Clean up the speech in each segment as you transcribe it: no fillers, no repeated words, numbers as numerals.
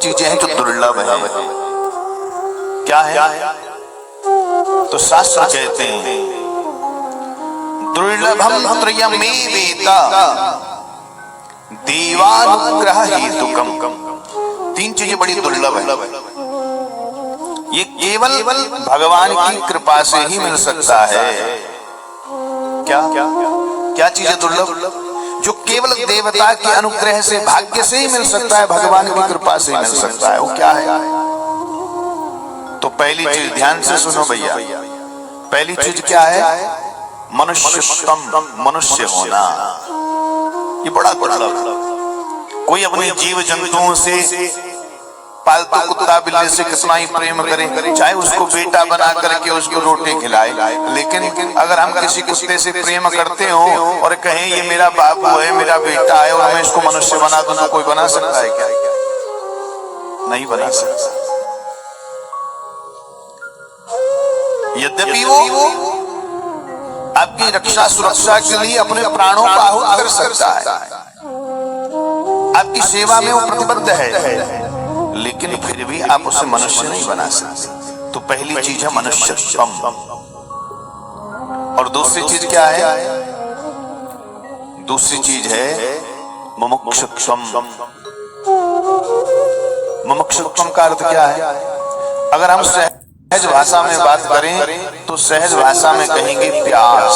चीजें हैं जो दुर्लभ है। क्या है? तो शास्त्र कहते हैं दुर्लभम त्रयमेवेता देवानुग्रह हेतुकम। तीन चीजें बड़ी दुर्लभ है, ये केवल भगवान की कृपा से ही मिल सकता है। क्या क्या चीजें दुर्लभ? जो केवल देवता के अनुग्रह से, भाग्य से ही मिल सकता है, भगवान की कृपा से ही मिल सकता है। वो क्या है? तो पहली चीज ध्यान से सुनो भैया, पहली चीज क्या है? मनुष्यत्वम, मनुष्य होना। ये बड़ा दुर्लभ। कोई अपने जीव जंतुओं से, पालतू कुत्ता बिल्ली से कितना ही प्रेम करे, चाहे उसको बेटा बना करके उसको रोटी खिलाए, लेकिन अगर हम किसी कुत्ते से प्रेम करते हो और कहें ये मेरा बाबू है, मेरा बेटा है, और मैं इसको मनुष्य बना दूं, तो कोई बना सकता है क्या? नहीं बना सकता। यद्यपि वो आपकी रक्षा सुरक्षा के लिए अपने प्राणों को आहुति कर सकता है, आपकी सेवा में वो प्रतिबद्ध है, लेकिन फिर भी आप उसे मनुष्य नहीं बना सकते। तो पहली चीज है मनुष्यत्वम। और दूसरी चीज क्या है? दूसरी चीज है मुमुक्षुत्वम। मुमुक्षुत्वम का अर्थ क्या है? अगर हम सहज भाषा में बात करें तो सहज भाषा में कहेंगे प्यास,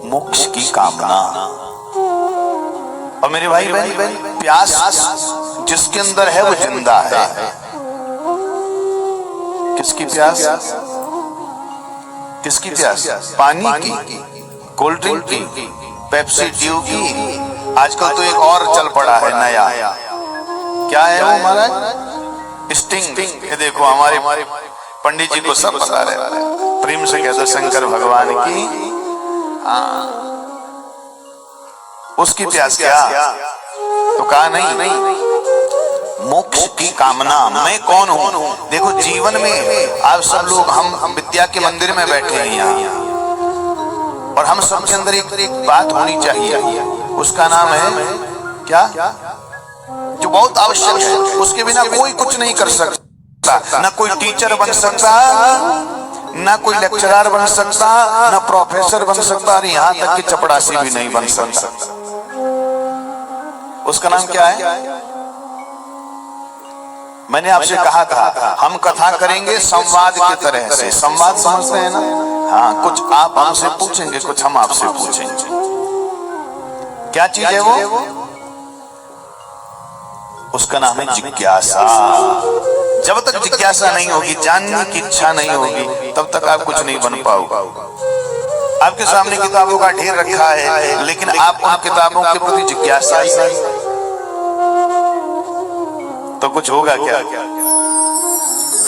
मोक्ष की कामना। और मेरे भाई बहन, प्यास जिसके अंदर है वो जिंदा है। किसकी प्यास? किसकी प्यास? पानी की, कोल्ड ड्रिंक की, पेप्सी ड्यू की। आजकल तो एक और चल पड़ा है नया, क्या है वो महाराज? स्टिंग। ये देखो हमारे पंडित जी को सब पता रहता है। प्रेम से कहते शंकर भगवान की उसकी प्यास क्या? तो कहा नहीं, मोक्ष की कामना। मैं कौन हूं? देखो जीवन में आप सब लोग, हम विद्या के मंदिर में बैठे हैं यहाँ, और हम सब के अंदर एक बात होनी चाहिए, उसका नाम है क्या? जो बहुत आवश्यक है, उसके बिना कोई कुछ नहीं कर सकता। ना कोई टीचर बन सकता, ना कोई लेक्चरर बन सकता, ना प्रोफेसर बन सकता, और यहाँ तक कि चपड़ासी भी नहीं बन सकता। उसका नाम क्या है? मैंने आपसे कहा था हम कथा करेंगे संवाद की तरह से। संवाद समझते हैं ना? हाँ, कुछ आप हमसे पूछेंगे, कुछ हम आपसे पूछेंगे। क्या चीज है वो? उसका नाम है जिज्ञासा। जब तक जिज्ञासा नहीं होगी, जानने की इच्छा नहीं होगी, तब तक आप कुछ नहीं बन पाओगे। आपके सामने किताबों का ढेर रखा है, लेकिन आप उन किताबों के प्रति जिज्ञासा ही नहीं, तो कुछ होगा क्या?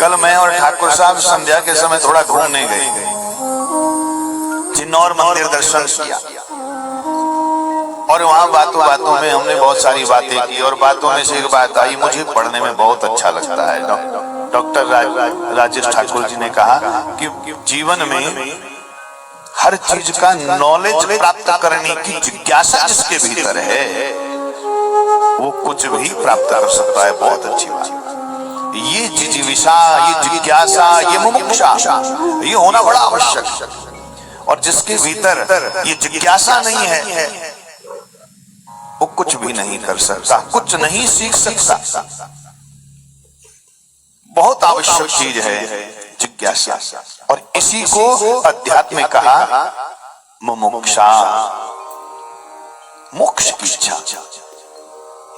कल मैं और ठाकुर साहब संध्या के समय थोड़ा घूमने गए, चिन्नौर मंदिर दर्शन किया, और वहां बातों बातों में हमने बहुत सारी बातें की, और बातों में से एक बात आई, मुझे पढ़ने में बहुत अच्छा लगता है। डॉक्टर राजेश ठाकुर जी ने कहा कि जीवन में हर चीज का नॉलेज प्राप्त करने की जिज्ञासा जिसके भीतर है, वो कुछ भी प्राप्त कर सकता है। बहुत अच्छी बात। ये जिज्ञासा, ये जिज्ञासा, ये मुमुक्षा, ये होना बड़ा आवश्यक। और जिसके भीतर ये जिज्ञासा नहीं है, वो कुछ भी नहीं कर सकता, कुछ नहीं सीख सकता। बहुत आवश्यक चीज है जिज्ञासा, और इसी को अध्यात्म में कहा मुमुक्षा, मोक्ष की इच्छा।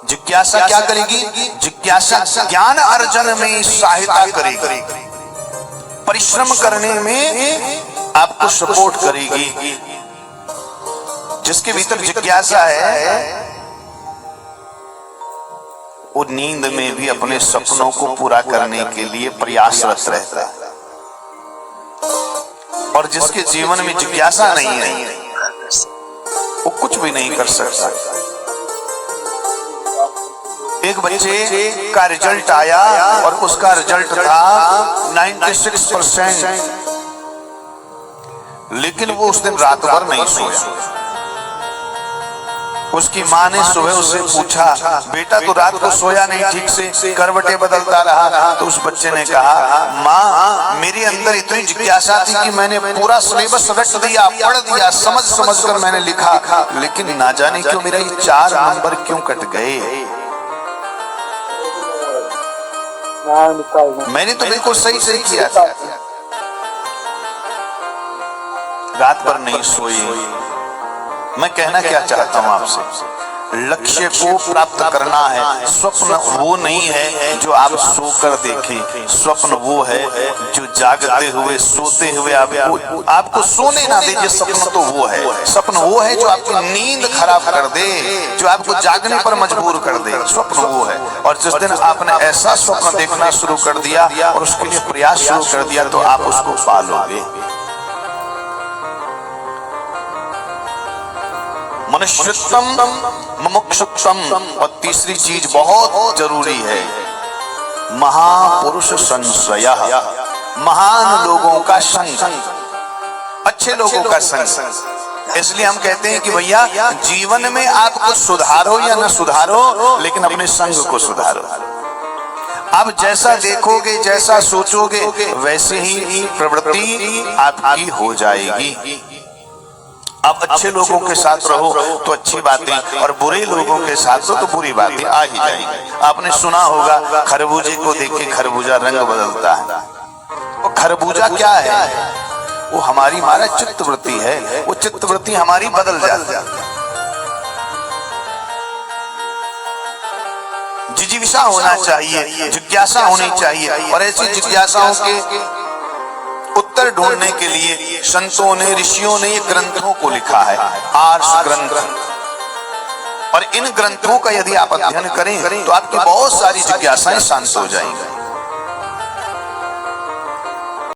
जिज्ञासा क्या करेगी? जिज्ञासा ज्ञान अर्जन में सहायता करेगी, परिश्रम करने में आपको सपोर्ट करेगी। जिसके भीतर जिज्ञासा है, वो नींद में भी अपने सपनों को पूरा करने के लिए प्रयासरत रहता है। और जिसके जीवन में जिज्ञासा नहीं है, वो कुछ भी नहीं कर सकता। एक बच्चे का रिजल्ट आया और उसका रिजल्ट था 96%, लेकिन वो उस दिन रात भर नहीं सोया। उसकी माँ ने सुबह उससे पूछा, बेटा तो रात को सोया नहीं ठीक से, करवटें बदलता रहा। तो उस बच्चे ने कहा, माँ मेरे अंदर इतनी जिज्ञासा थी कि मैंने पूरा सिलेबस रट दिया, पढ़ दिया, समझ कर मैंने लिखा, लेकिन ना जाने क्यों मेरा ये 4 नंबर क्यों कट गए। मैंने तो बिल्कुल सही किया था, रात भर नहीं सोई। मैं कहना क्या चाहता हूं आपसे, लक्ष्य को प्राप्त करना है। स्वप्न वो नहीं है जो आप सोकर देखें, स्वप्न वो है जो जागते हुए सोते हुए आपको सोने ना दे। सपना तो वो है, स्वप्न वो है जो आपकी नींद खराब कर दे, जो आपको जागने पर मजबूर कर दे, स्वप्न वो है। और जिस दिन आपने ऐसा स्वप्न देखना शुरू कर दिया और उसके लिए प्रयास शुरू कर दिया तो आप उसको पालोगे। मनुष्यत्वम मुमुक्षुत्वम, और तीसरी चीज बहुत जरूरी है, महापुरुष संश्रयः, महान लोगों का संग, अच्छे लोगों का संग। इसलिए हम कहते हैं कि भैया जीवन में आप कुछ सुधारो या न सुधारो, लेकिन अपने संग को सुधारो। आप जैसा देखोगे, जैसा सोचोगे, वैसे ही प्रवृत्ति आपकी हो जाएगी। आप अच्छे लोगों के साथ रहो तो अच्छी बातें, और बुरे लोगों के साथ तो बुरी बातें आ ही जाएंगी। आपने सुना होगा, खरबूजे को देख के खरबूजा रंग बदलता है। वो खरबूजा क्या है? वो हमारी मारा चित्तवृत्ति है, वो चित्तवृत्ति हमारी बदल जाती है। जिज्ञासा होना चाहिए, जिज्ञासा होनी चाहिए, और ऐसी जिज्ञासाओं के उत्तर ढूंढने के लिए संतों ने, ऋषियों ने ये ग्रंथों को लिखा है, आर्ष ग्रंथ। और इन ग्रंथों का यदि आप अध्ययन करें तो आपकी बहुत सारी जिज्ञासाएं शांत हो जाएंगी।